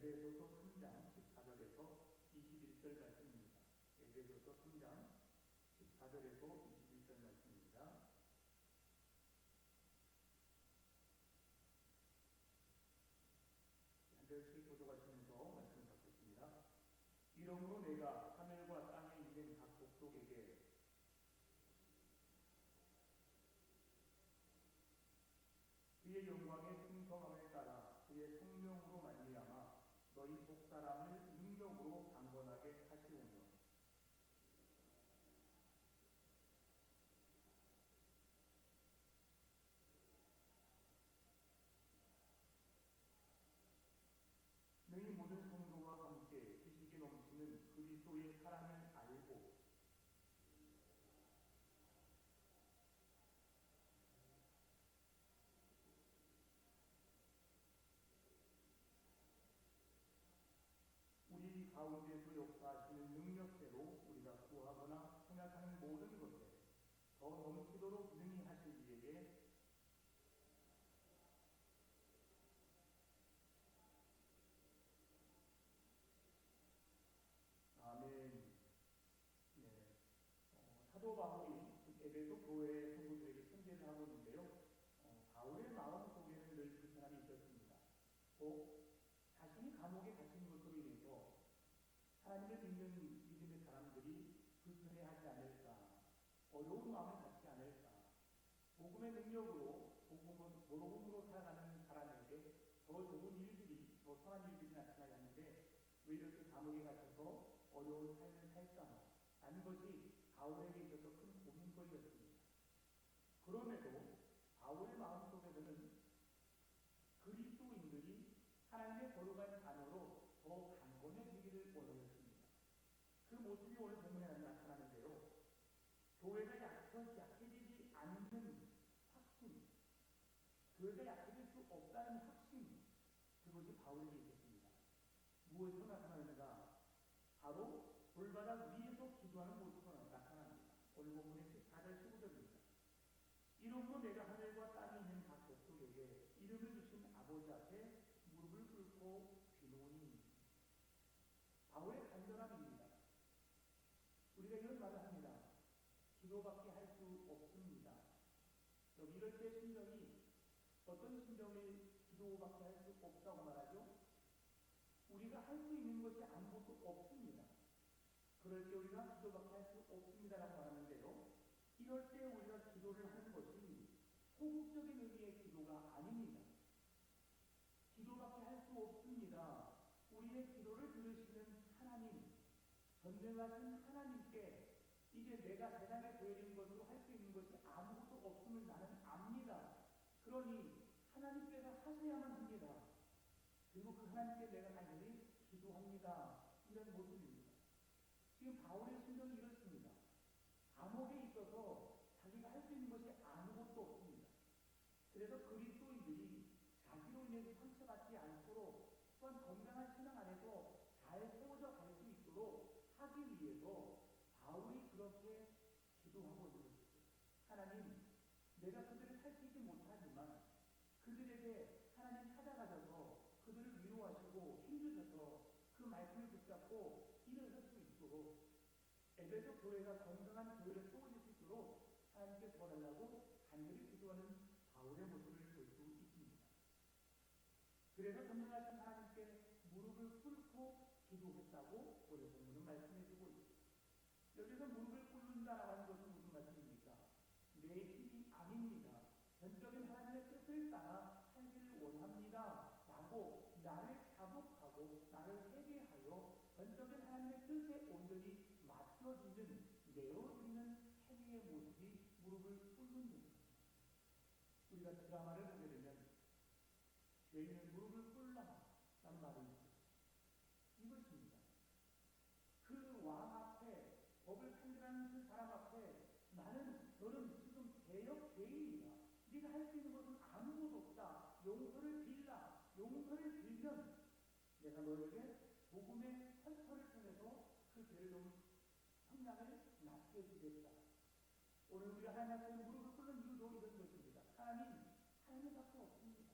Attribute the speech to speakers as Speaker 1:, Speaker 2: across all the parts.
Speaker 1: 에베소서 3장 14절에서 21절 말씀입니다. 에베소서 3장 14절에서 21절 말씀입니다. 한 절씩 교독하시면서 말씀을 받겠습니다. 이러므로 내가 하늘과 땅에 있는 각 족속에게 그의 영광의 풍성함에 따라 그의 성령으로 말미암아 너희 속사람을 능력으로 강건하게 하시오며 너희 모든 성도와 함께 지식이 넘치는 그리스도의 사랑을 알고 우리 가운데서 역사하시는 능력대로 우리가 구하거나 생각하는 모든 것에 더 넘치도록 능히 하실 이에게 아멘. 네. 사도 바울이 에베소 교회 성도들에게 편지를 하고 있는데요. 바울의 마음 속에는 늘 불편함이 있었습니다. 꼭 자신이 감옥에 갇힌 것으로 인해서 하나님을 믿는 믿음의 사람들이 불편해하지 않을까, 어려운 마음을 갖지 않을까, 복음의 능력으로 복음으로 살아가는 사람에게 더 좋은 일들이, 더 선한 일들이 나타나야 하는데 왜 이렇게 감옥에 갇혀서 어려운 삶을 살까 하는 것이 바울에게 있어서 큰 고민거리였습니다. 그럼에도 바울의 마음속에서는 그리스도인들이 하나님의 거룩한 자녀로 더 강건해지기를 원하였습니다. 그 모습이 오늘 본문에 나타나는데요. 교회가 약해지지 않는 확신, 교회가 약해질 수 없다는 확신, 그것이 바울에게 있었습니다. 무엇으로 나타나는가? 바로 돌바닥 위에서 기도하는 모습으로 나타납니다. 오늘 본문의 14절 15절입니다. 이러므로 내가 하늘과 땅에 있는 각 족속에게 이름을 주신 아버지 앞에 무릎을 꿇고 비노니. 바울의 간절함입니다. 우리가 이런 말을 합니다. 기도밖에 할 수 없습니다. 여기 이럴 때 심정이 어떤 심정을 기도밖에 할 수 없다고 말하죠? 우리가 할 수 있는 것이 아무것도 없습니다. 그럴 때 우리가 기도밖에 할 수 없습니다라고 말하는데요. 이럴 때 우리가 기도를 하는 것이 소극적인 의미의 기도가 아닙니다. 기도밖에 할 수 없습니다. 우리의 기도를 들으시는 하나님, 전능하신 하나님께 이제 내가 세상에 보여진 것으로 할 수 있는 것이 아무것도 없음을 나는 압니다. 그러니 하나님께서 하셔야만 합니다. 그리고 그 하나님께 내가 간절히 기도합니다. 이런 모습입니다. 지금 바울의 심정이 이렇습니다. 감옥에 있어서 자기가 할 수 있는 것이 아무것도 없습니다. 그래서 그리스도인들이 자기로 인해서 상처받지 않도록 또한 건강한 신앙 안에서 잘 세워져 갈 수 있도록 하기 위해서 바울이 그렇게 기도하고 있는 것입니다. 하나님, 내가 그들을 살피지 못하지만 그들에게 하나님 찾아가셔서 그들을 위로하시고 힘주셔서 그 말씀을 붙잡고 일어설 수 있도록 에베소 교회가 건강한 교회를 세워질 수 있도록 하나님께 도와달라고 간절히 기도하는 바울의 모습을 볼 수 있습니다. 그래서 전능하신 하나님께 무릎을 꿇고 기도했다고 오늘 본문은 말씀해주고 있습니다. 여기서 무릎을 꿇는다라고 하는 것은 무슨 말씀입니까? 내 힘이 아닙니다. 전적인 하나님의 뜻을 따라 살기를 원합니다. 라고 나를 자복하고 나를 회개하여 전적인 하나님의 뜻에 온전히 맡겨지는, 내어드리는 행위의 모습이 무릎을 꿇는 것입니다. 우리가 드라마를 보게 되면 죄인은 무릎을 꿇라 라는 말이 있습니다. 이것입니다. 그 왕 앞에, 법을 판결하는 그 사람 앞에 너는 지금 대역 죄인이다. 네가 할 수 있는 것은 아무것도 없다. 용서를 빌라. 용서를 빌면 내가 너에게 복음의 선처를 통해서 그 죄를 좀 형량을 낮게 주겠다. 오늘 우리가 하나님 앞에 무릎을 꿇는 이유도 이런 것입니다. 하나님밖에 없습니다.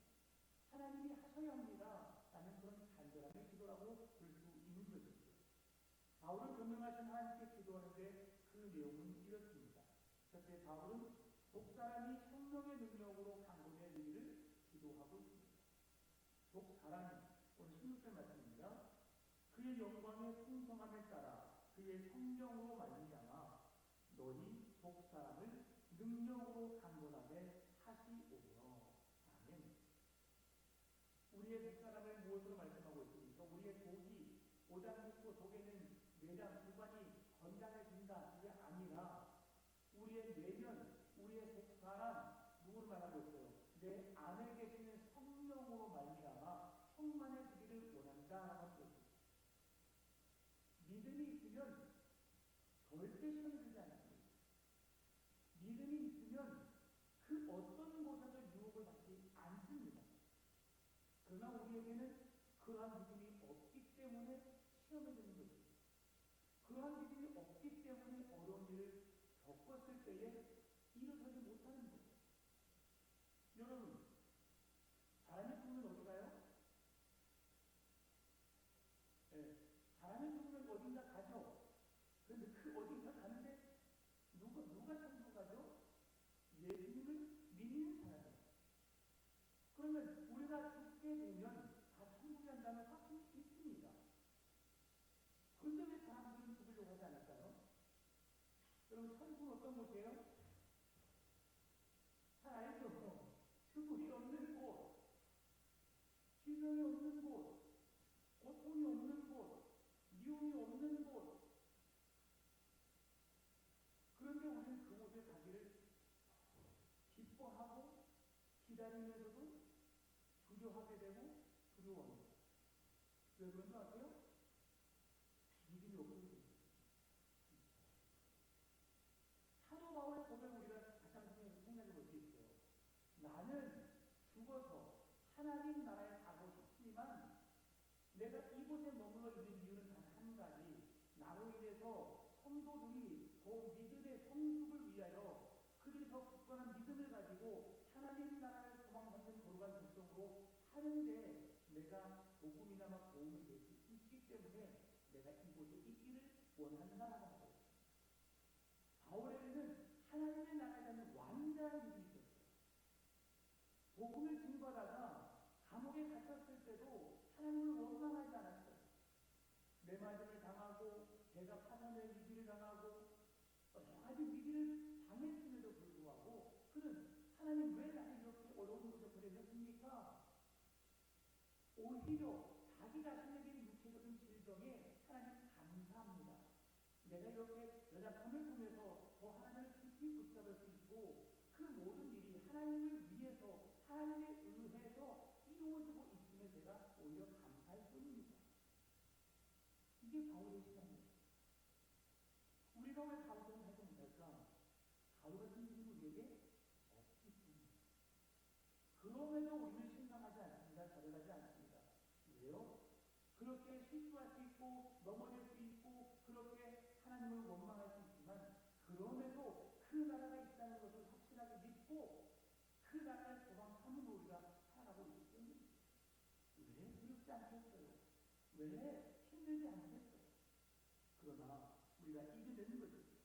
Speaker 1: 하나님이 하셔야 합니다. 라는 그런 간절함의 기도 바울은 변명하신 하나님께 기도하는데 그 내용은 이렇습니다. 첫째, 바울은 독사람이 성령의 능력으로 강건해 되기를 기도하고 있습니다. 독사람이, 오늘 16절 말씀입니다. 그의 영광의 풍성함에 따라 그의 성령으로 말미암아 너희 독사람을 능력으로 강건하게 하시오며. 아멘. 우리의 독사람을 무엇으로 말씀하고 있습니까? 우리의 독이 오장육부 독에는 내장 기관이 건강해진다, 그게 아니라 우리의 내면, 우리의 독사람, 누구를 말하고 있어요? 내 안에 계시는 성령으로 말미암아 충만해지기를 원한다라고 하고 있습니다. 믿음이 있으면 절대 시험이 들지 않습니다. 믿음이 있으면 그 어떤 곳에서 유혹을 받지 않습니다. 그러나 우리에게는 그러한 믿음이 없기 때문에 시험에 드는 것입니다. 그러한 믿음이 없기 때문에 어려운 일을 겪었을 때에 일어서지 못하는 거예요. 여러분, 바람이 불면 어디 가요? 네, 바람이 불면 어딘가 가죠. 그런데 그 어딘가 가는데 누가 천국 가죠? 예수님을 믿는 사람이에요. 그러면 우리가 죽게 되면 다 천국에 간다는 확신이 있습니다. 그런데 왜 사람들은 죽으려고 하지 않을까요? 여러분, 천국은 어떤 곳이에요? 잘 알죠? 죽음이 없는 곳, 질병이 없는 곳, 고통이 없는 곳, 미움이 없는 곳. 그런데 우리는 그곳에 가기를 기뻐하고 기다리면서도 두려워하게 되고 두려워합니다. 왜 그런 것 같아요? 믿음이 없어서 그렇습니다. 사도 바울의 고백을 우리가 다시 한번 생각해 볼 수 있어요. 나는 죽어서 하나님 나라에 가고 싶지만 내가 이곳에 머물러 있는 이유는 단 한 가지. 나로 인해서 성도들이 더 믿음의 성숙을 위하여 그들이 더 굳건한 믿음을 가지고 하나님 나라를 소망받는 거룩한 백성으로 사는데 내가 조금이나마 도움이 될 수 있기 때문에 내가 이곳에 있기를 원한다라고 하고 있습니다. 바울에게는 하나님의 나라에 대한 완전한 믿음이 있었어요. 복음을 증거하다가 감옥에 갇혔을 때도 하나님을 원망하지 않았어요. 내 맞음을 당하고 배가 파산될 위기를 당하고 여러 가지 위기를 당했음에도 불구하고 그는 하나님 왜 나를 이렇게 어려운 곳에 보내셨습니까? 오히려 자기 자신에게 육체적인 질병에 하나님 감사합니다. 내가 이렇게 연약함을 통해서 더 하나님을 깊이 붙잡을 수 있고 그 모든 일이 하나님을 위해서 하나님에 의해서 이루어지고 있음에 제가 오히려 감사할 뿐입니다. 이게 바울의 신앙이에요. 우리가 왜 바울처럼 하지 못할까? 바울 같은 믿음이 우리에게 없기 때문입니다. 그럼에도 우리는 실망하지 않습니다. 좌절하지 않습니다. 왜요? 그렇게 실수할 수 있고 넘어질 수 있고 그렇게 하나님을 원망할 수 있지만 그럼에도 그 나라가 있다는 것을 확실하게 믿고 그 나라의 소망 삼은 우리가 살아가고 있기 때문입니다. 왜 두렵지 않겠어요? 왜 힘들지 않겠어요? 그러나 우리가 이겨내는 것입니다.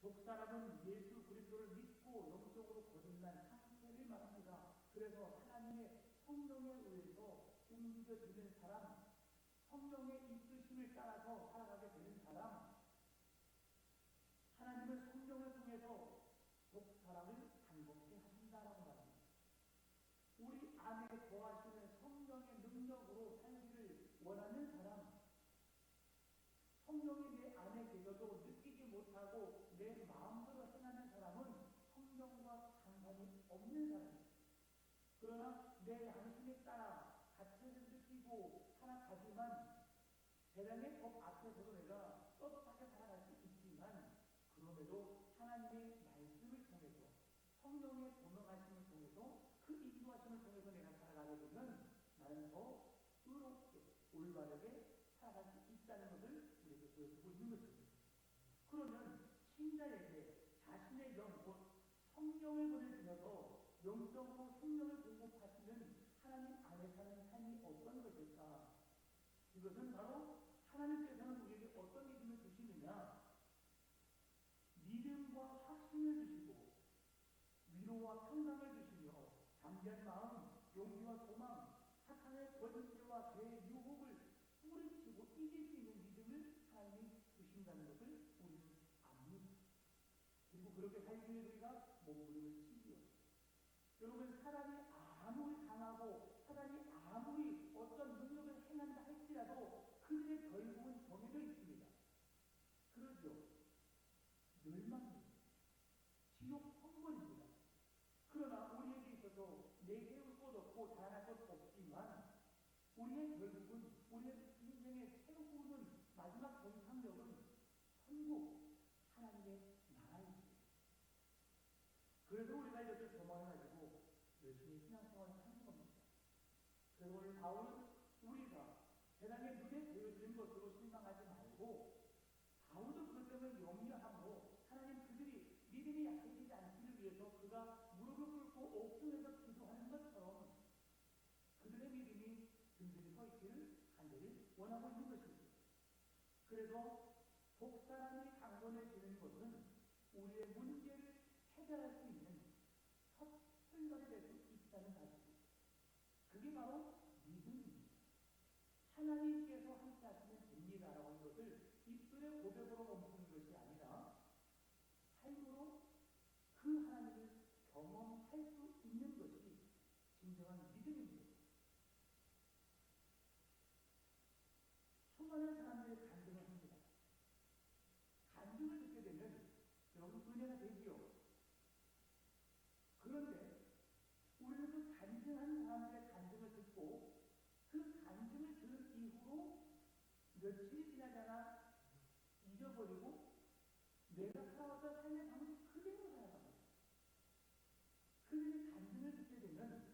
Speaker 1: 독사람은 예수 그리스도를 믿고 영적으로 거듭난 상태를 말합니다. 그래서 하나님의 성령에 의해서 움직여지는 사람, 성령의 이끄심을 따라서 살아가게 되는 사람, 하나님은 성령을 통해서 독사람을 강건케 하신다라고 말합니다. 우리 안에 거하시는 성령의 능력으로 살기를 원하는 사람, 성령이 내 안에 계셔도 느끼지 못하고 내 마음대로 행하는 사람은 성령과 상관이 없는 사람입니다. 그러나 내 양심에 따라 가치를 느끼고 살아가지만 세상의 법 앞에서도 내가 떳떳하게 살아갈 수 있지만 그럼에도 하나님의 말씀을 통해서 성령의 도명하심을 통해서 그 인도하심을 통해서 내가 살아가게 되면 나는 더 의롭게 올바르게 살아갈 수 있다는 것을 우리에게 보여주고 있는 것입니다. 그러면 신자에게 자신의 영, 곧 성령을 보내주셔서 영적으로 성령을 공급하시는 하나님 안에 사는 삶이 어떤 것일까? 이것은 바로 하나님께서는 평강을 주시며 담대한 마음, 용기와 소망, 사탄의 권세와 죄의 유혹을 뿌리치고 이길 수 있는 믿음을 하나님이 주신다는 것을 우리는 압니다. 그리고 그렇게 살기 위해 우리가 몸부림을 치지요. 여러분, 사람이 아무리 강하고 사람이 아무리 어떤 능력을 행한다 할지라도 그들의 결국은 정해져 있습니다. 그러죠. 멸망입니다. 지옥 형벌입니다. 그러나 우리에게 있어서 내세울 것 없고 자랑할 것 없지만 우리의 결국은 우리의 인생의 최고는 마지막 정상력은 천국 하나님의 나라입니다. 그래서 우리가 이렇게 소망해가지고 열심히 신앙생활을 하는 겁니다. 그래서 오늘 바울은 우리가 세상의 눈에 보여지는 것으로 실망하지 말고 바울도 그것 때문에 염려하고 하나님 그들이 믿음이 약해지지 않기를 위해서 그가 무릎을 꿇고 옥중에서 기도하는 것처럼 그들의 믿음이 든든히 서 있기를 간절히 원하고 있는 것입니다. 그래서 독사람이 강건해지는 것은 우리의 문제를 해결할 수 있는 첫 출발이 될 수 있다는 사실입니다. 그게 바로 믿음입니다. 하나님께서 함께 하시면 됩니다라고 하는 것을 입술의 고백으로 멈추는 것이 아니라 삶으로 그 하나님을 경험할 수 있는 것이 진정한 믿음입니다. 수많은 사람들이 간증을 합니다. 간증을 듣게 되면 여러분 은혜가 되지요. 그런데 우리는 그 간증한 사람들의 간증을 듣고 그 간증을 들은 이후로 며칠이 지나잖아 잊어버리고 내가 살아왔던 삶의 방식 그대로 살아갑니다. 그들의 간증을 듣게 되면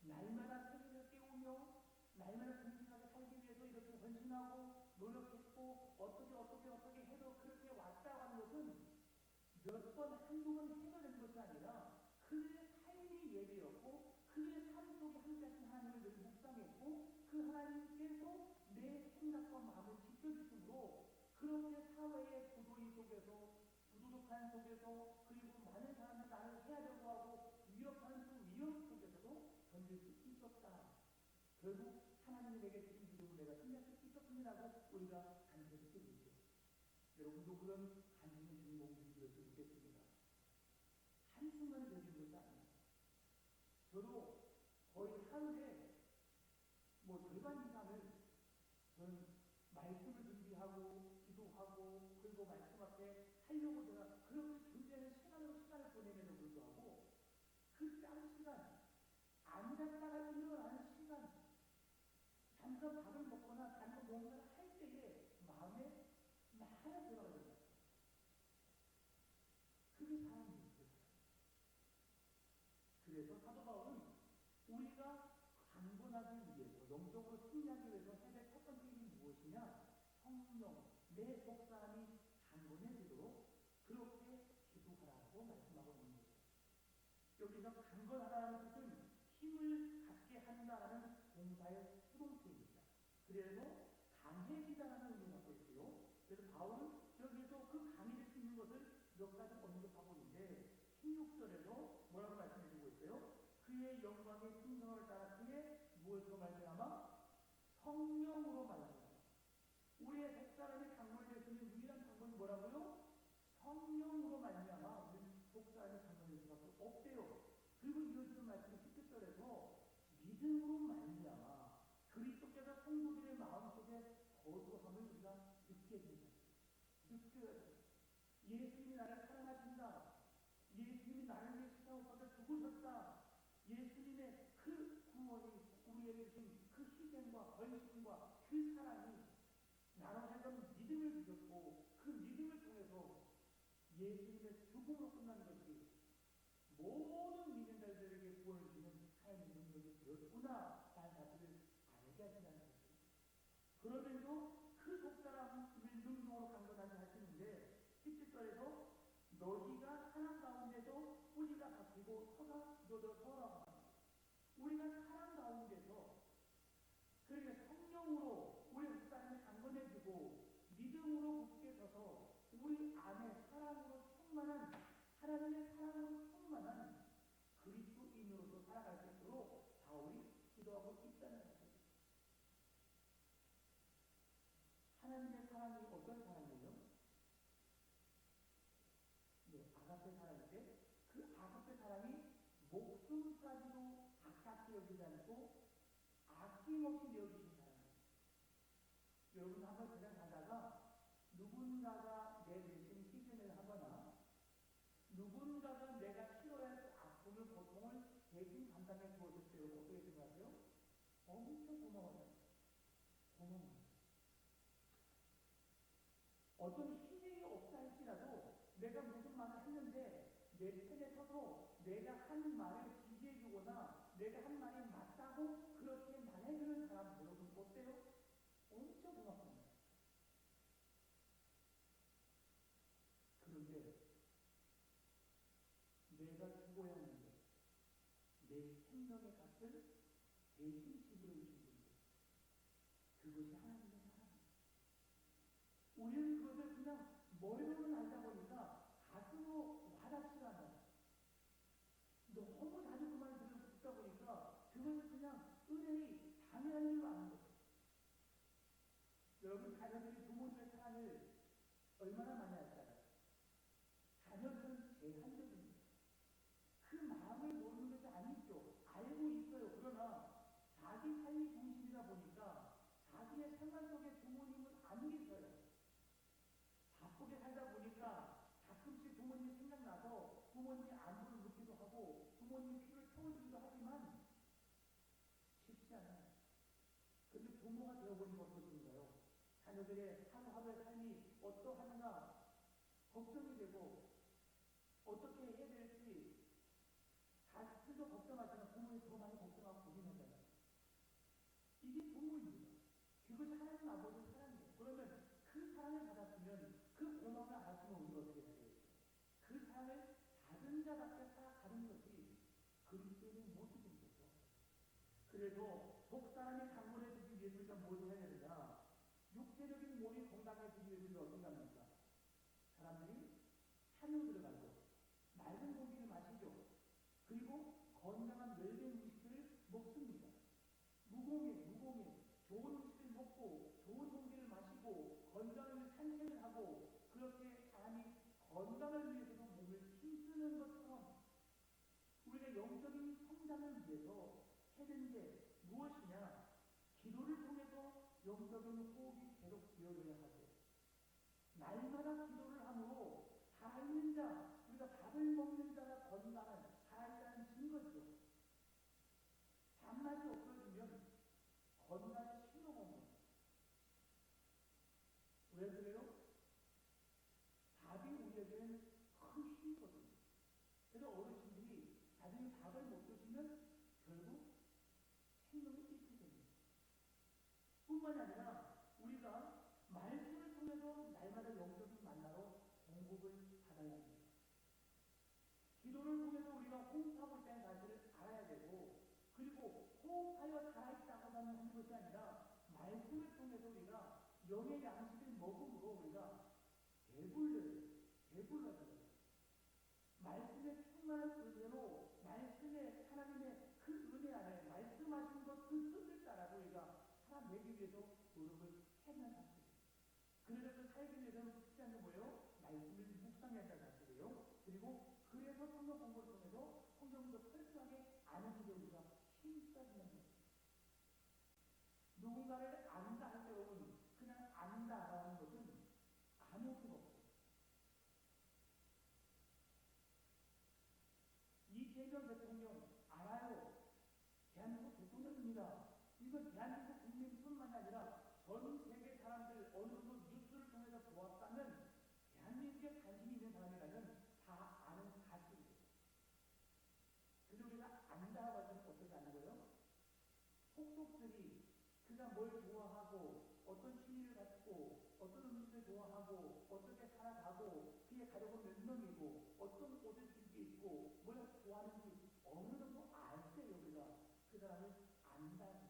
Speaker 1: 날마다 세계를 깨우며 날마다 정직하게 살기 위해서 이렇게 헌신하고 노력했고 어떻게 해도 그렇게 왔다고 하는 것은 몇 번 한두 번 해결된 것이 아니라 그들의 삶이 예비였고 그들의 삶 속에 함께하신 하나님을 늘 묵상했고 그 하나님께서 내 생각과 마음을 지켜주심으로 그렇게 사회의 부도의 속에서 부도덕한 속에서 그리고 많은 사람들이 나를 해하려고 하고 위협하는 그 위협 속에서도 견딜 수 있었다. 결국 하나님이 내게 주신 믿음을 내가 승리할 수 있었습니다라고 우리가 간증을 듣게 되죠. 여러분도 그런 간증의 주인공들이 되었으면 좋겠습니다. 한순간에 되는 것이 아닙니다. 저도 거의 하루에 절반 이상을 저는 말씀을 준비하고 기도하고 그리고 말씀 앞에 하려고 제가 그렇게 준비하는 시간을 보내면서 불구하고 그 짧은 시간 앉았다가 일어나는 시간 잠깐 밥을 먹거나 잠깐 뭔가를 할 때에 마음에 많은 변화가 됩니다. 그게 사람입니다. 그래서 사도 바울은 우리가 강건하기 위해서 영적으로 승리하기 위해서 해야 될 첫 번째 일이 무엇이냐? 성령, 내 속사람이 강건해지도록 그렇게 기도하라고 말씀하고 있는 거죠. 여기서 강건하라는 뜻은 힘을 갖게 한다라는 동사의 수동태입니다. 그래서 강해지다라는 의미를 갖고 있고요. 그래서 바울은 여기서 그 강해질 수 있는 것을 몇 가지 언급하고 있는데 16절에서 뭐라고 말씀해주고 있어요? 그의 영광의 풍성을 따라 그의 무엇으로 말미암아? 성령으로 말미암아. 우리의 속사람이 강건해질 수 있는 유일한 방법이 뭐라고요? 성령으로 말미암아 우리는 속사람이 강건해질 수밖에 없대요. 그리고 이어지는 말씀이 17절에서 믿음으로 말미암아 그리스도께서 성도들의 마음속에 거두함을 우리가 느끼게 된다. 느껴야 돼요. 예수님이 나를 사랑하신다. 예수님이 나를 위해 십자가에 죽으셨다. 예수님의 그 구원이 우리에게 주신 그 희생과 헌신과 그 사랑이 나로 하여금 믿음을 주셨고 그 믿음을 통해서 예수님의 죽음으로 끝난 것이 모든 믿는 자들에게 구원을 주는 하나님의 능력이 되었구나 라는 사실을 알게 하신다는 것입니다. 그러면서 그 속사람을 능력으로 강건하게 하시는데 17절에서 너희가 사랑 가운데서 뿌리가 바뀌고 터가 굳어져서라. 우리가 사랑 가운데서 그러니까 성령으로 우리의 속사람이 강건해지고 믿음으로 굳게 서서 우리 안에 사랑으로 충만한 하나님의 사랑으로 충만한 어떤 사랑이에요? 네, 아가페 사랑인데 그 아가페 사랑이 목숨까지도 아깝게 여기지 않고 아낌없이 내어주신 사랑이에요. 여러분 한번 그냥 가다가 누군가가 내 대신 희생을 하거나 누군가가 내가 치러야 할 아픔을 고통을 대신 감당해 주었을 때 어떻게 생각하세요? 엄청 고마워요. 고마워요. 어떤 힘이 없다 할지라도 내가 무슨 말을 했는데 내 편에 서서 내가 한 말을 지지해주거나 내가 한 말이 맞다고 그렇게 말해주는 사람 여러분 어때요? 엄청 고맙습니다. 그런데 내가 죽어야 하는데 내 생명의 값을 대신 지불해 주신 분들 그것이 하나님의 사랑입니다. 우리는 그것을 그냥 머리로는 알다 보니까 가슴으로 와닿지가 않아요. 너무 자주 그 말을 듣다 보니까 그것을 그냥 은혜의 당연한 일로 아는 거예요. 여러분 자녀들이 부모님의 사랑을 얼마나 많이 알까요? 자녀들은 제한적입니다. 그 마음을 모르는 것이 아니죠. 알고 있어요. 그러나 자기 삶이 중심이다 보니까 자기의 생활 속에 부모님은 안 계셔요. 바쁘게 살다 보니까 가끔씩 부모님이 생각나서 부모님의 안부를 묻기도 하고 부모님의 피를 채워주기도 하지만 쉽지 않아요. 그런데 부모가 되어버리면 어떠신가요? 자녀들의 하루하루의 삶이 어떠한가 걱정이 되고 어떻게 해야 될지 자식들도 걱정하지만 부모님 더 많이 걱정하고 고민하잖아요. 이게 부모입니다. 그것이 하나님 아버지의 사랑이에요. 그러면 그 사랑을 받았으면 그 고마움을 알았으면 우리가 어떻게 해야 돼요? 그 사랑을 받은 자답게 살아가는 것이 그리스도인의 모습인 거죠. 그래서 속사람이 강건해지기 위해서 우리가 뭘 해야 되느냐? 육체적인 몸이 건강해지기 위해서 우리가 어떻게 합니까? 사람들이 산으로 들어가죠. 맑은 공기를 마시죠. 그리고 건강한 웰빙 음식을 먹습니다. 무공해 좋은 음식을 먹고 좋은 공기를 마시고 건강을 산책을 하고 그렇게 사람이 건강을 위해서도 몸을 힘쓰는 것처럼 우리가 영적인 성장을 위해서 해야 되는 게 무엇이냐? 기도를 통해서 영적인 호흡이 계속 되어져야 하고 날마다 기도를 함으로 살아있는 자, 우리가 밥을 먹는 자가 건강한 살아있다는 증거죠. 밥맛이 없어지면 건강에 신호가 옵니다. 왜 그래요? 밥이 우리에게는 큰 힘이거든요. 그래서 어르신들이 나중에 밥을 못 드시면 결국 생명을 잃게 됩니다. 뿐만이 아니라 우리가 말씀을 통해서 날마다 영적인 만나로 공급을 받아야 합니다. 기도를 통해서 우리가 호흡하고 있다는 사실을 알아야 되고 그리고 호흡하여 살아있다고 하는 것이 아니라 말씀을 통해서 우리가 영의 양식을 먹음으로 우리가 배불러야 돼요. 말씀의 충만한 은혜로 말씀의 하나님의 그 은혜 안에 말씀하신 것 그 뜻을 따라서 우리가 살아내기 위해서 노력을 해야 합니다. 그래서 그 살기 위해서는 필요한 게 뭐예요? 말씀을 묵상해야 한다는 사실이에요. 그리고 그래서 성경 공부를 통해서 성경도 철저하게 아는 게 우리가 힘써지는 거예요. 누군가를 안다 할 때 여러분 그냥 안다라는 것은 아무것도 없어요. 이재명 대통령 알아요. 대한민국 대통령입니다. 이건 대한민국 국민뿐만 아니라 전 세계 사람들 어느 정도 뉴스를 통해서 보았다면 대한민국에 관심이 있는 사람이라면 다 아는 사실이에요. 근데 우리가 안다고 할 때는 어떻게 아는 거예요? 속속들이 그가 뭘 좋아하고 어떤 취미를 갖고 어떤 음식을 좋아하고 어떻게 살아가고 그의 가족은 몇 명이고 어떤 옷을 입고 뭘 좋아하는지 어느 정도 알 때 우리가 그 사람을 안다는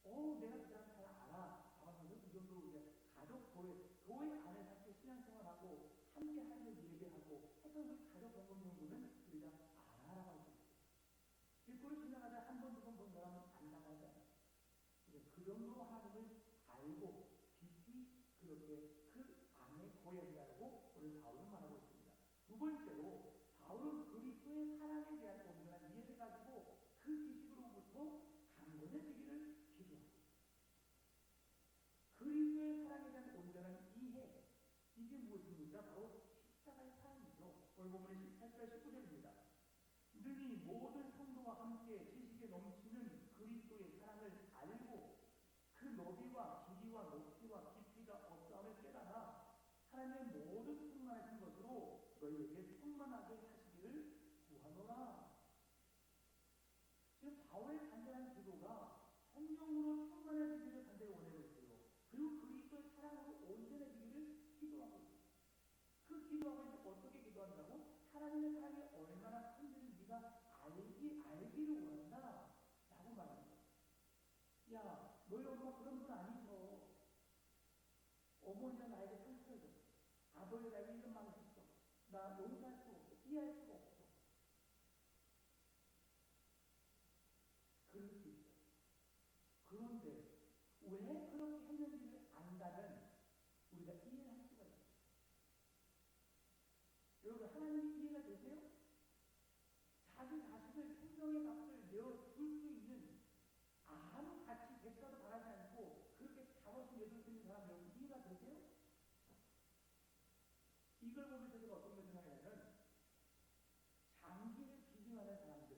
Speaker 1: 거예요. 내가 그 사람 잘 알아. 하면서 그 정도로 우리가 가족 교회 안에서 함께 신앙생활하고 함께 하는 예배하고 해서 우리 가족 공동 연구는 우리가 알아라고 할 수 있어요. 길거리 지나가다 한 번, 두 번 본 사람은 안 나가잖아요. 그 정도로 하나님을 알고 깊이 번째로 바울은 그리스도의 사랑에 대한 온전한 이해를 가지고 그 지식으로부터 강건해지기를 기도합니다. 그리스도의 사랑에 대한 온전한 이해, 이게 무엇입니까? 바로 십자가의 사랑이죠. 오늘 본문의 18절 19절입니다. 능히 모든 성도와 함께 지식에 넘치는 그리스도의 사랑을 알고 그 너비와 길이와 높이와 깊이가 어떠함을 깨달아 하나님의 모든 충만하신 것으로 너희에게 충만하게 하시기를 구하노라. 지금 바울의 간절한 기도가 성령으로 충만해지기를 간절히 원하고 있어요. 그리고 그리스도의 사랑으로 온전해지기를 기도하고 있어요. 그 기도하고 있는데 어떻게 기도한다고? 하나님의 사랑이 얼마나 큰지를 네가 알기를 원한다 라고 말합니다. 야, 너희 엄마 그런 분 아니셔. 어머니가 나에게 상처를 줬어. 아버지가 나에게 이런 말을 했어. 나 용서할 수 없어. 이해할 수가 없어. 그럴 수 있어요. 그런데 왜 그렇게 했는지를 안다면 우리가 이해할 수가 있어요. 여러분, 하나님이 이해가 되세요? 자기 자식을 생명의 값을 내어줄 수 있는 아무 가치 대가도 바라지 않고 그렇게 자부심 내줄 수 있는 사람 여러분 이해가 되세요? 이걸 보면서 제가 어떤 걸 생각하냐면 장기를 기증하는 사람들,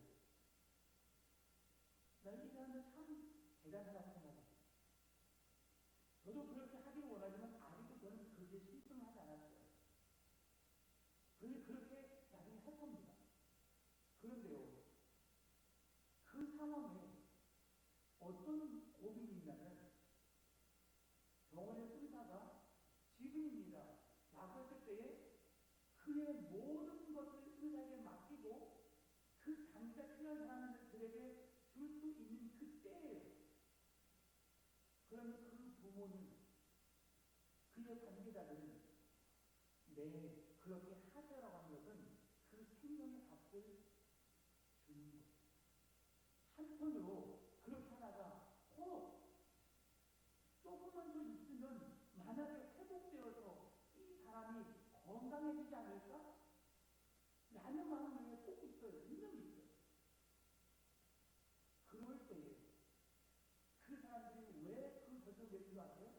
Speaker 1: 나는 이 사람들 참 대단하다고 생각합니다. 저도 그렇게 하기를 원하지만 아직도 저는 그게 신청을 하지 않았어요. 그렇게 나중에 할 겁니다. 그런데요, 그 상황에 어떤 고민이 있냐면 병원의 의사가 지금입니다 라고 했을 때에 그의 모든 것을 의사에게 맡기고 그 장기가 필요한 사람들에게 줄 수 있는 그때예요. 그러면 그 부모는, 그의 관계자들은 네, 그렇게 하세요라고 하는 것은 그 생명의 값을 주는 거예요. 한편으로 그렇게 하다가 조금만 더 있으면 만약에 회복되어서 이 사람이 건강해지지 않을까? 라는 마음이 꼭 있어요. 분명히 있어요. 그럴 때에 그 사람들이 왜 그 결정을 내린 줄 아세요?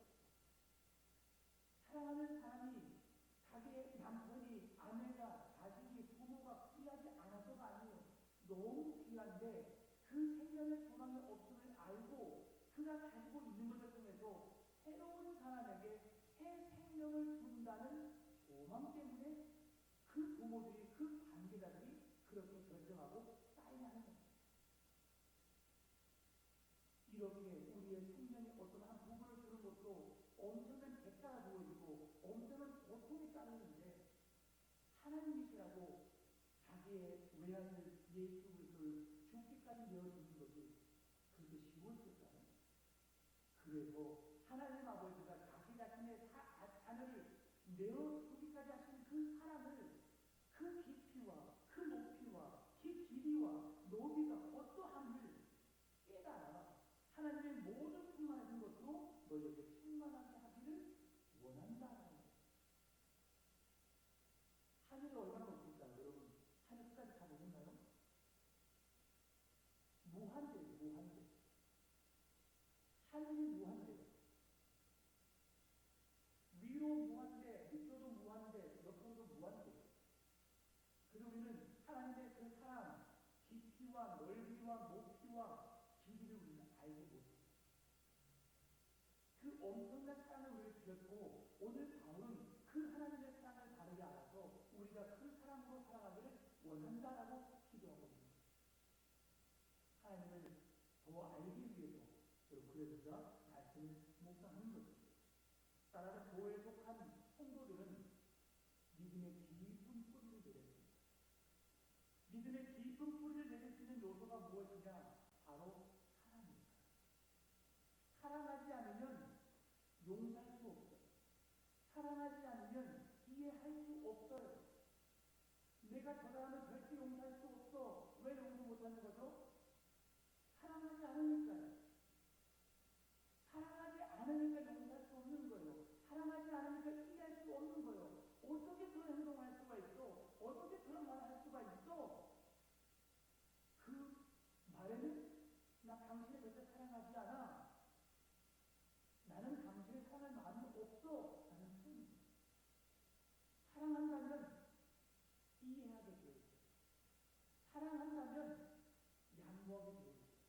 Speaker 1: 사랑하는 사람이 자기의 남편이, 아내가, 자식이, 부모가 귀하지 않아서가 아니에요. 너무 귀한데 그 생명의 소망이 없음을 알고 그가 가지고 있는 것을 통해서 새로운 사람에게 새 생명을 준다는 소망 때문에 그 부모들이, 그 관계자들이 그렇게 결정하고 사인하는 거예요. 이렇게 우리의 생명의 어떤 한 부분을 주는 것도 엄청난 대가가 주어지고 엄청난 고통이 따르는데 하나님이시라고 자기의 외아들 예수 그리스도를 죽기까지 내어주는 것이 그렇게 쉬웠을까요? 그래서 하나님 아버지가 자기 자신의 자녀를 내어주기까지 하신 그 사랑을, 그 깊이와 그 높이와 그 길이와 높이가 어떠함을 깨달아 하나님의 모든 충만하신 것으로 너희에게 충만하게 하기를 원한다라는 거예요. 하늘이 얼마나 높을까요? 여러분, 하늘 끝까지 가보셨나요? 무한대예요, 무한대. 하늘이 무한대예요. 위로 무한대, 밑으로도 무한대, 옆으로도 무한대. 그래서 우리는 하나님의 그 사랑, 깊이와 넓이와 높이와 길이를 우리는 알지 못해요. 그 엄청난 사랑을 우리를 주셨고 오늘 바울은 그 하나님의 사랑을 바르게 알아서 우리가 그 사랑으로 살아가기를 원한다라고 기도하고 있습니다. 하나님을 더 알기 위해서 여러분 그래서 우리가 말씀을 묵상하는 것입니다. 따라서 교회에 속한 성도들은 믿음의 깊은 뿌리를 내렸습니다. 믿음의 깊은 뿌리를 내릴 수 있는 요소가 무엇이냐? 바로 사랑입니다. 사랑하지 않으면 용서할 수 없어요. 사랑하지 않으면 이해할 수 없어요. 내가 저 사람을 절대 용서할 수 없어. 왜 용서 못하는 거죠? 사랑하지 않으니까요. 사랑하지 않으니까 용서할 수 없는 거예요. 사랑하지 않으니까 이해할 수 없는 거예요. 어떻게 그런 행동을 할 수가 있어? 어떻게 사랑한다면 이해하게 되어 있어요. 사랑한다면 양보하게 되어 있어요.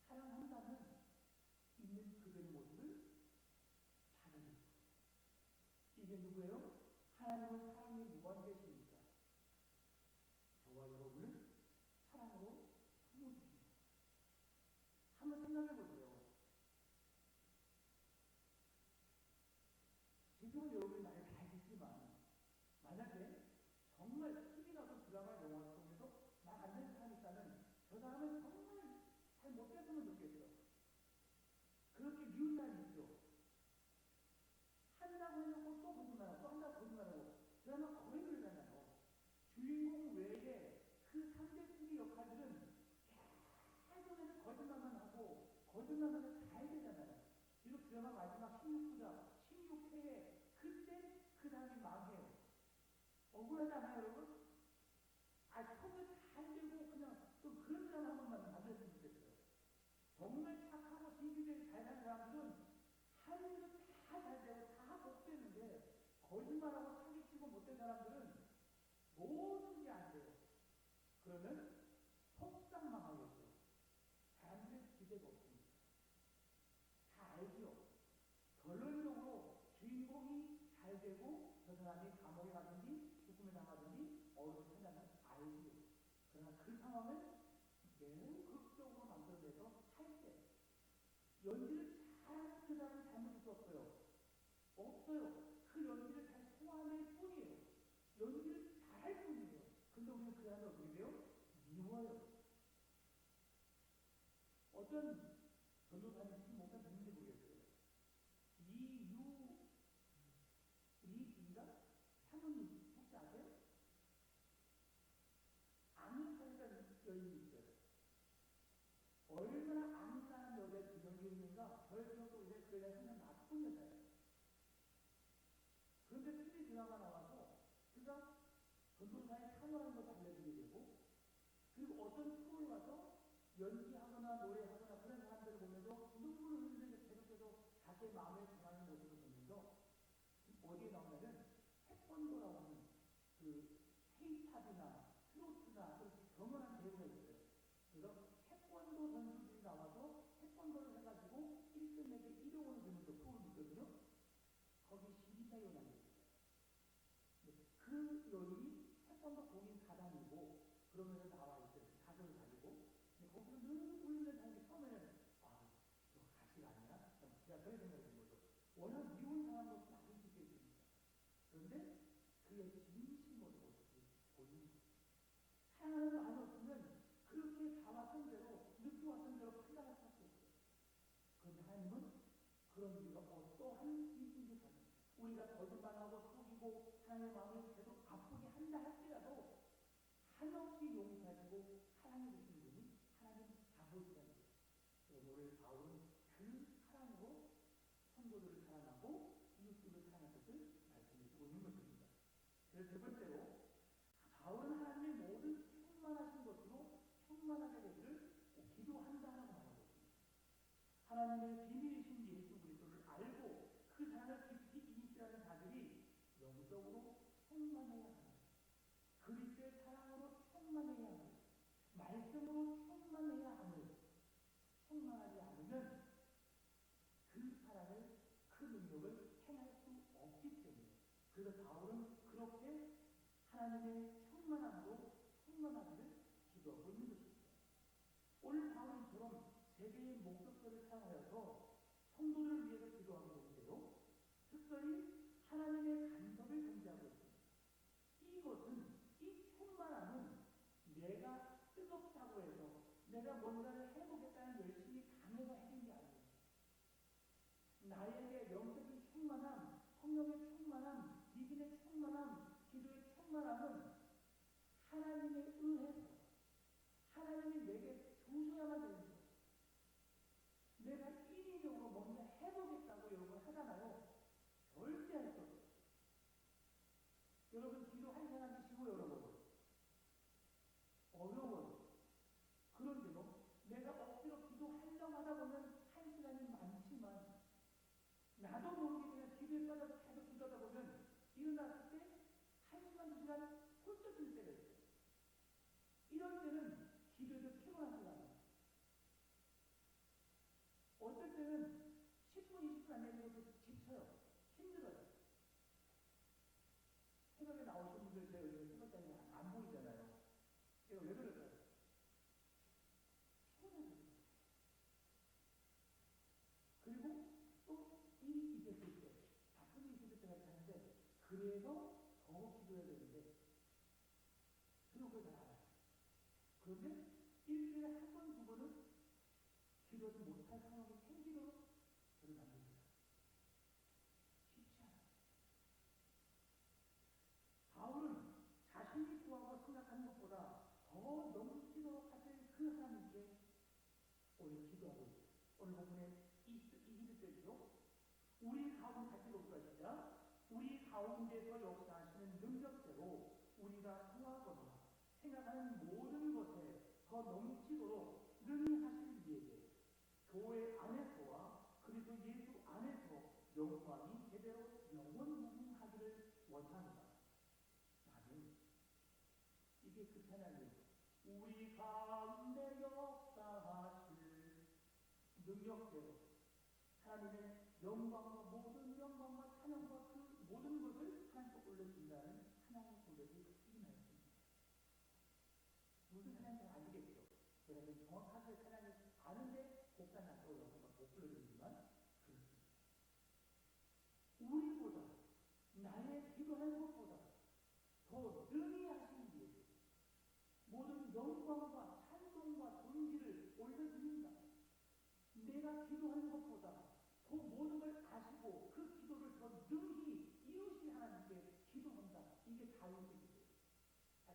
Speaker 1: 사랑한다면 있는 그대의 모습을 받아들여요. 이게 누구예요? 하나님은 사랑이 무관계십니까? 저와 여러분을 사랑으로 품어주십니다. 한번 생각해 보세요. 지금은 여러분이 말을 다 듣지만 만약에 정말 TV라도 드라마, 영화 속에서 말 안 되는 사람이 있다면 저 사람은 정말 잘 못했으면 좋겠어. 그렇게 미운 사람이 있죠. 한다고 해놓고 또 거짓말하고 또 한다고 거짓말하고 드라마 거의 그러잖아요. 주인공 외에 그 상대적인 역할들은 계속해서 거짓말만 하고 거짓말만 해서 잘 되잖아요. 비록 드라마 마지막 16부작, 16회에 그때 그 사람이 망해요. 억울하지 않아요, 여러분? 처음에 잘 되고 그냥 좀 그런 드라마 한 번만 만들었으면 좋겠어요. 정말 착하고 신기하게 잘 사는 사람들은 하늘에서 다 잘 되고 다 복되는데 거짓말하고 사기치고 못된 사람들은 모든 게 안 돼요. 그러면 속상 망하겠죠. 사람들의 기대가 없습니다. 다 알죠. 결론적으로 주인공이 잘 되고 저 사람이 감옥에 가든지 죽음에 당하든지 어려운 세상을 알죠. 그러나 그 상황을 매우 극적으로 만들어내서 할 때 연기를 잘하는 그 사람은 잘못할 수 없어요. 없어요. 그 연기를 잘 소화할 뿐이에요. 연기를 잘할 뿐이에요. 근데 우리는 그 사람을 어떻게 돼요? 미워요. 어떤 전도사님이 뭔가 누군지 모르겠어요. 이유리인가? 사모님 혹시 아세요? 아는 사이가 여인이 있어요. 얼마나 안일한 여자의 기억이 있는가? 저의 기억도 이제 그 여자가 정말 나쁜 여자예요. 그런데 TV 드라마 나와서 그가 전도사의 사모라는 것을 알려주게 되고 그리고 어떤 프로에 가서 연기하거나 노래하거나 그런 사람들을 보면서 눈물을 흘리면서 계속해서 자기의 마음에 전하는 모습을 보면서 어디에 나오냐면 태권도라고 하는 그 K-팝이나 트로트나 그렇게 경연한 배우가 있어요. 그래서 태권도 선수들이 나와서 태권도를 해가지고 1등에게 1억 원을 주는 그 프로그램이 있거든요. 거기 심사위원이 있어요. 그 여인이 태권도 본인 사단이고 그러면서 나와 있어요. 가족을 가지고. 근데 거기서 늘 울면서 하는 게 처음에는 저 가식 아니야? 제가 그런 생각이 든 거죠. 워낙 미운 사람으로서 나쁠 수 있겠습니까? 그런데 그의 진심으로 모습이 보이는 거예요. 사랑하는 마음이 없으면 그렇게 봐왔던 대로 느껴왔던 대로 판단할 수밖에 없어요. 그런데 하나님은 그런 우리가 어떠한 일인지 가는 우리가 거짓말하고 속이고 하나님의 마음을 계속 아프게 한다 할지라도 한없이 용서하시고 사랑해 주시는 분이 하나님 아버지라는 거예요. 오늘 바울은 그 사랑으로 성도들을 사랑하고 이웃들을 사랑하는 것을 말씀해주고 있는 것입니다. 그래서 세 번째로 바울은 하나님의 모든 충만하신 것으로 충만하게 되기를 기도한다라고 말하고 있습니다. 하나님의 비밀이신 예수 그리스도를 알고 그 사랑을 깊이 인식하는 자들이 영적으로 충만해야 합니다. 그리스도의 사랑으로 충만해야 합니다. 말씀으로 충만해야 합니다. 충만하지 않으면 그 사랑을 그 능력을 행할 수 없기 때문에 그래서 바울은 그렇게 하나님의 충만함으로 충만하기를 기도하고 있는 것입니다. 오늘 바울처럼 세계의 목적들을 사용하여서 성도들을 위해서 기도하게 되는데요. 특별히 하나님의 간섭을 견지하고 있습니다. 이것은 이 충만함은 내가 뜨겁다고 해서 내가 뭔가를 해보겠다는 열심이 강해서 해낸 게 아니에요. 나에게 영적인 충만함, 성령의 충만함, 믿음의 충만함, 기도의 충만함은 하나님에 의해서 하나님이 내게 주셔야만 되는 거예요. 내가 인위적으로 뭔가 해보겠다고 여러분 하잖아요. 절대 할 수 없어요. 여러분 기도할 사람이 쉬워요, 여러분. 어려워요. 그런데요, 내가 억지로 기도하려고 하다 보면 할 시간이 많지만 나도 모르게 그냥 기도에 빠져서 계속 기도하다 보면 일어났을 때 시간 훌쩍 들 때가 있어요. 이럴 때는 기도에서 피곤한 시간이에요. 어떨 때는 10분, 20분 안 되는 것도 지쳐요. 힘들어요. 새벽에 나오신 분들 제가 요즘 새벽장에 안 보이잖아요. 제가 왜 그럴까요? 피곤해서. 그리고 또 일이 있었을 때, 바쁜 일이 있을 때가 있는데, 그래서 더 기도해야 되는데, 그런 걸 잘 알아요. 그런데 일주일에 한 번, 두 번은 기도하지 못할 상황이 생기도록 저를 만듭니다. 쉽지 않아요. 바울은 자신이 구하고 생각하는 것보다 더 넘치도록 하실 그 하나님께 오늘 기도하고 있어요. 오늘 본문에 이 21절이죠. 우리 가운데 같이 독서하시자. 우리 가운데서 역사하시는 능력대로 우리가 구하거나 생각하는 모든 것에 더 넘치도록 능히 하실 이에게 교회 안에서와 그리스도 예수 안에서 영광이 제대로 영원무궁하기를 원합니다. 나는 이게 그 찬양이에요. 우리 가운데 역사하실 능력대로 하나님의 영광과 모든 영광과 찬양과 그 모든 것을 하나님께 올려준다는 하나님의 고백이 확인하였습니다. 무슨 하나님인지 아시겠죠? 제가 정확하게 하나님을 아는데 곡간 낫고 여기서 못 불러드리지만 그렇습니다. 우리보다 나의 기도하는 것보다 더 능히 하시는 일 모든 영광과 찬송과 존귀를 올려드립니다. 내가 기도하는 것보다 그 모든 걸 아시고 그 기도를 더 능히 이루신 하나님께 기도한다. 이게 다윗의 기도예요.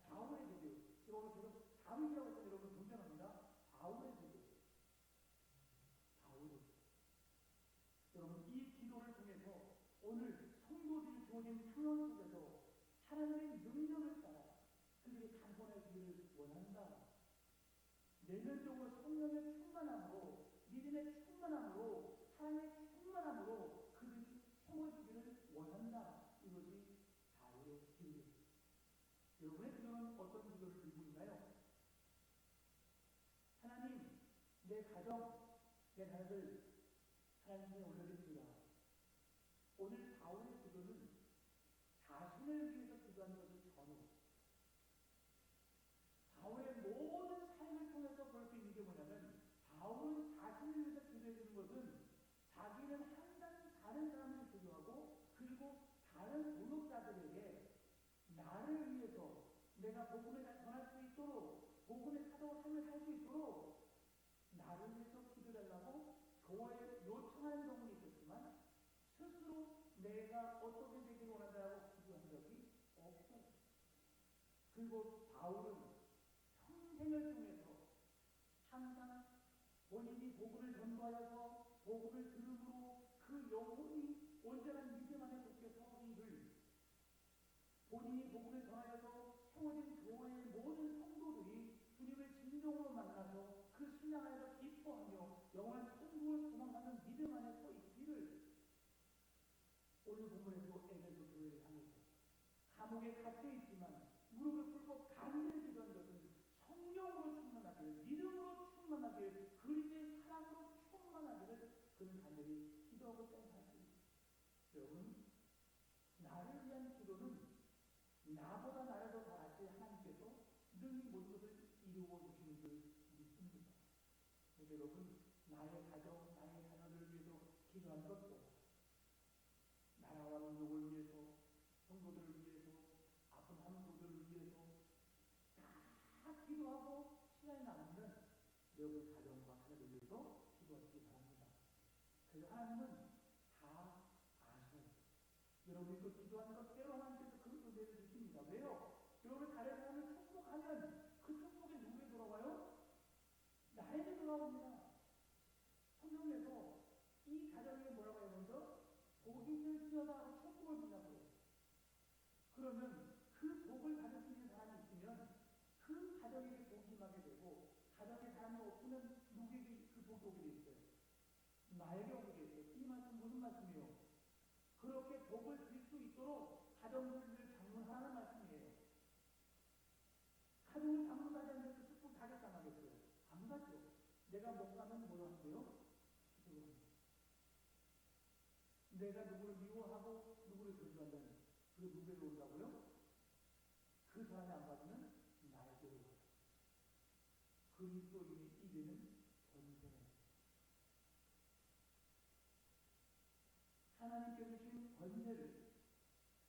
Speaker 1: 다윗의 기도예요. 제가 오늘 계속 다윗이라고 해서 여러분 존경합니다. 다윗의 기도예요. 다윗의 기도. 여러분 이 기도를 통해서 오늘 성도들이 주어진 상황 속에서 하나님의 능력을 따라 그들이 강건해지기를 원한다. 내면적으로 성령의 충만함으로 믿음의 충만함으로 하나님의 충만함으로 그들이 세워지기를 원한다. 이것이 다윗의 기도입니다. 여러분의 기도는 어떤 기도를 들고 있나요? 하나님, 내 가정, 내 자녀들 하나님께 올려드립니다. 오늘 다윗의 기도는 자신을 위해서 기도하는 것이 전혀 다윗의 모든 삶을 통해서 볼 수 있는 게 뭐냐면 다윗은 자신을 위해서 기도해 주는 것은 자기는 항상 다른 사람을 기도하고 그리고 다른 동역자들에게 나를 위해서 내가 복음을 전할 수 있도록 복음의 사도의 삶을 살 수 있도록 나를 위해서 기도해달라고 교회에 요청하는 경우는 있었지만 스스로 내가 어떻게 되기를 원한다고 기도한 적이 없어요. 그리고 바울은 평생을 통해서 항상 본인이 복음을 전도하여서 복음을 들음으로 그 영혼이 온전한 믿음 안에 굳게 서기를 본인이 복음을 전하여서 세워진 교회의 모든 성도들이 주님을 진정으로 만나서 그 신앙 안에서 기뻐하며 영원한 천국을 소망하는 믿음 안에 서 있기를 오늘 본문에도 에베소 교회를 향해서 감옥에 갇혀 있지만 무릎을 꿇고 간절히 기도한 것은 성령으로 충만하기를 믿음으로 충만하기를 그리스도의 사랑으로 충만하기를 그는 간절히 기도하고 있다는 사실입니다. 여러분 나를 위한 기도는 나보다 나를 더 잘하실 하나님께서 능히 모든 것을 이루어 주시는 줄 믿습니다. 그래서 여러분 나의 가정, 나의 자녀들을 위해서 기도하는 것보다 나라와 민족을 위해서 성도들을 위해서 아픈 한국들을 위해서 다 기도하고 시간이 남으면 여러분 가정과 자녀를 위해서 기도하시기 바랍니다. 그래서 하나님은 다 아셔요. 여러분이 또 기도하는 것 때로 하나님께서 그 은혜를 주십니다. 왜요? 여러분 다른 사람을 축복하면 그 축복이 누구에게 돌아와요? 나에게 돌아옵니다. 성경에서 이 가정에 뭐라고 해요? 먼저 복이 될지어다 하고 축복을 준다고요. 그러면 그 복을 받을 수 있는 사람이 있으면 그 가정에게 복이 임하게 되고 가정에 사람이 없으면 누구에게 그 복이 오게 돼 있어요? 나에게 오게 돼 있어요. 이 말씀 무슨 말씀이에요? 그렇게 복을 줄 수 있도록 가정들을 장문하라는 말씀이에요. 가정을 장로까지 하는데 그 축복 타격당하겠어요? 안 가죠. 내가 못 가면 뭘 한대요? 기도를 합니다. 내가 누구를 미워하고 누구를 존중한다는 그 누구에게 온다고요? 그 사람이 안 받으면 나에게로 와요. 그리스도인이 이기는 권세는 하나님께서 주신 권세를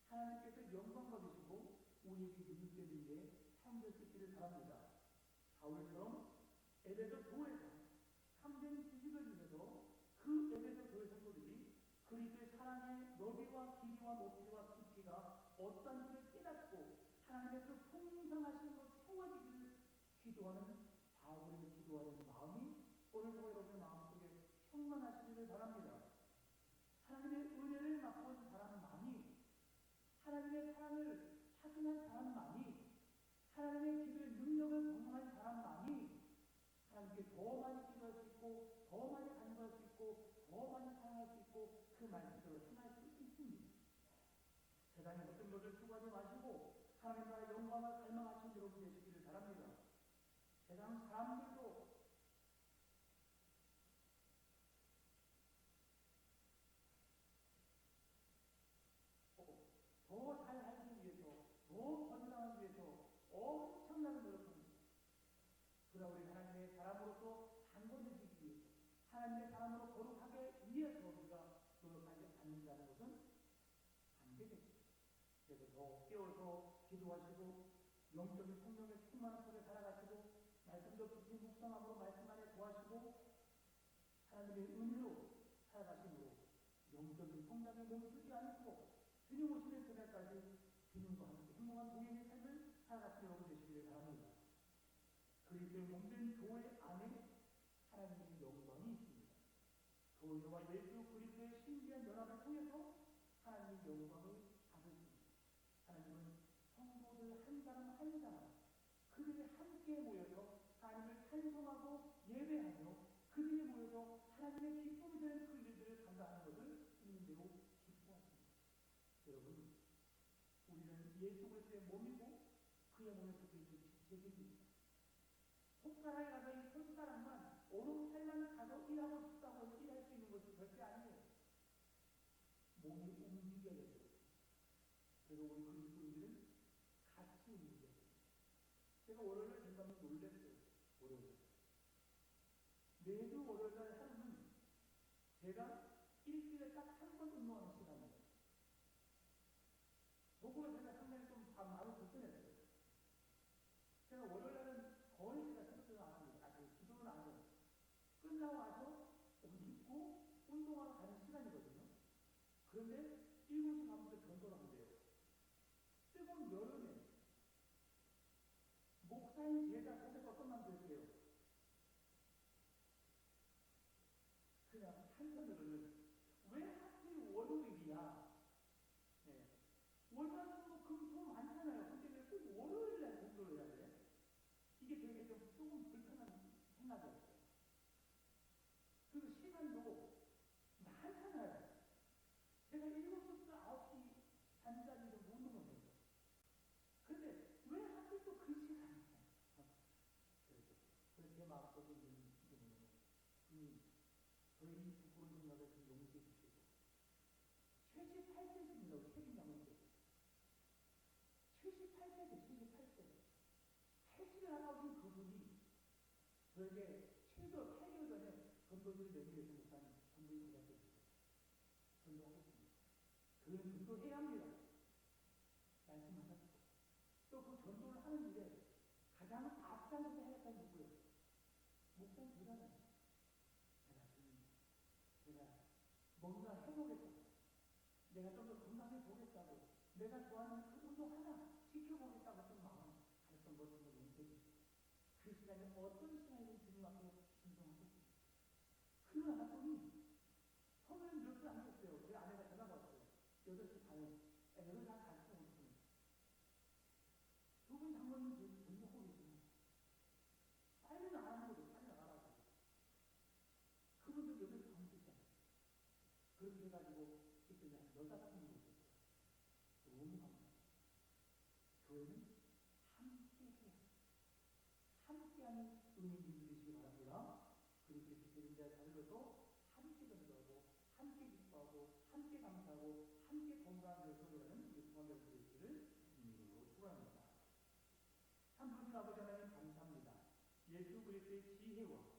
Speaker 1: 하나님께서 영광 받으시고 우리에게 눈뜨는 일에 사용될 수 있기를 바랍니다. 바울처럼 에베소 교회가 참된 지식을 위해서 그 에베소 교회 성도들이 그리스도의 사랑의 너비와 길이와 높이와 깊이가 어떤지를 깨닫고 하나님의 그 풍성하심으로 채워지기를 기도하는 바울의 기도하는 마음이 오늘 여러분의 마음속에 충만하시기를 바랍니다. 하나님의 은혜를 맛본 사람만이 하나님의 사랑을 확인한 사람만이 하나님의 기도의 능력을 경험한 사람만이 하나님께 더 많이 기도할 수 있고 더 많이 간구할 수 있고 더 많이 사랑할 수 있고 그 말씀대로 행할 수 있습니다. 세상의 어떤 것을 추구하지 마시고 하나님 나라의 영광을 갈망하신 여러분 되시기를 바랍니다. 세상 사람들도 더 잘하기 위해서 더 건강하기 위해서 엄청나게 노력합니다. 그러나 우리 하나님의 사람으로서 강건해지기 위해서 하나님의 사람으로 거룩하게 위해서 우리가 노력하지 않는다는 것은 안 되겠죠. 그래서 더 깨워서 기도하시고 영적인 성령의 충만한 속에 살아가시고 말씀도 깊이 묵상함으로 말씀 안에 구하시고 하나님의 은혜로 살아가심으로 영적인 성장에 멈추지 않고 주님 오시는 그날까지 주님과 함께 행복한 동행의 삶을 살아가시는 여러분 되시기를 바랍니다. 그리스도의 몸된 교회 안에 하나님의 영광이 있습니다. 교회와 예수 그리스도의 신비한 연합을 통해서 하나님의 영광을 받으십니다. 하나님은 성도들 한 사람 한 사람 그들이 함께 모여서 하나님을 찬송하고 예배하며 그들이 모여서 하나님의 기쁨이 되는 그 일들을 감당하는 것을 주님 대로 기뻐하십니다. 여러분, 우리는 예수 그리스도의 몸이고 그의 몸에서 그리스도의 지체입니다. 손가락에 가서 이 손가락만 오른팔만 가서 일하고 싶다고 해서 일할 수 있는 것이 절대 아니에요. 몸이 움직여야 돼요. 그래서 우리 그리스도인들은 같이 움직여야 돼요. 제가 월요일에 된다면 놀랬어요. 월요일. 매주 월요일날 하루는 제가 일주일에 딱 한 번 운동하는 시간이에요. 그거가 제가 상당히 좀 마음이 불편했어요. 제가 월요일날은 거의 제가 기도를 안 합니다. 기도는 안 해요. 끝나고 와서 옷 입고 운동하러 가는 시간이거든요. 그런데 7시 반부터 전도를 한대요. 뜨거운 여름에 목사인 제자 선택과 끝나면 되세요. 그냥 한편으로는 왜 하필 월요일이야? 네. 월화수목 금토 많잖아요. 근데 왜 꼭 월요일날 공부를 해야 돼? 이게 되게 조금 불편한 생각이었어요. 그리고 시간도 많잖아요. 제가 7시부터 9시 반까지도 못 먹어요. 근데 왜 하필 또 그 시간이야? 그래서 제 마음속에 있는 기도는 저희 부끄러운 생각을 좀 용서해 주시고 78세입니다. 책임감을 때 78세죠. 78세 80을 하나 오신 그분이 저에게 7개월, 8개월 전에 전도지를 내기 위해서 목사님 전도를 부탁드립니다. 전도하겠습니다. 그는 전도해야 합니다. 말씀하셨고 또 그 전도를 하는 일에 가장 앞장서서 해야겠다는 누구예요? 목사님 되잖아요. 제가 뭔가 해보겠다고 내가 좀 더 건강해 보겠다고 내가 좋아하는 그 운동 하나 지켜보겠다고 좀 마음 가졌던 것을 용서해 그 시간에 어떤 시간이든 주님 앞에 순종하겠습니다. 그러고 나더니 처음에는 몇 분 안 됐어요. 제 아내가 전화가 왔어요. 8시 반에 애를 다 가르쳐 놓습니다. 두 분 장모님 전도하고 계시면 빨리 나가는 거죠. 빨리 나가라고. 그분들 8시 반 됐잖아요. 그렇게 해가지고 이틀에 한 15분 있었어요. 너무 감사해요. 교회는 함께 해야 돼요. 주님 믿음이 되시기 바랍니다. 그렇게 주시는 자 자들도 함께 전도하고 함께 기뻐하고 함께 감사하고 함께 건강하게 소리하는 우리 성도들 되시기를 주님으로 축원합니다. 참 그러신 아버지 하나님 감사합니다. 예수 그리스도의 지혜와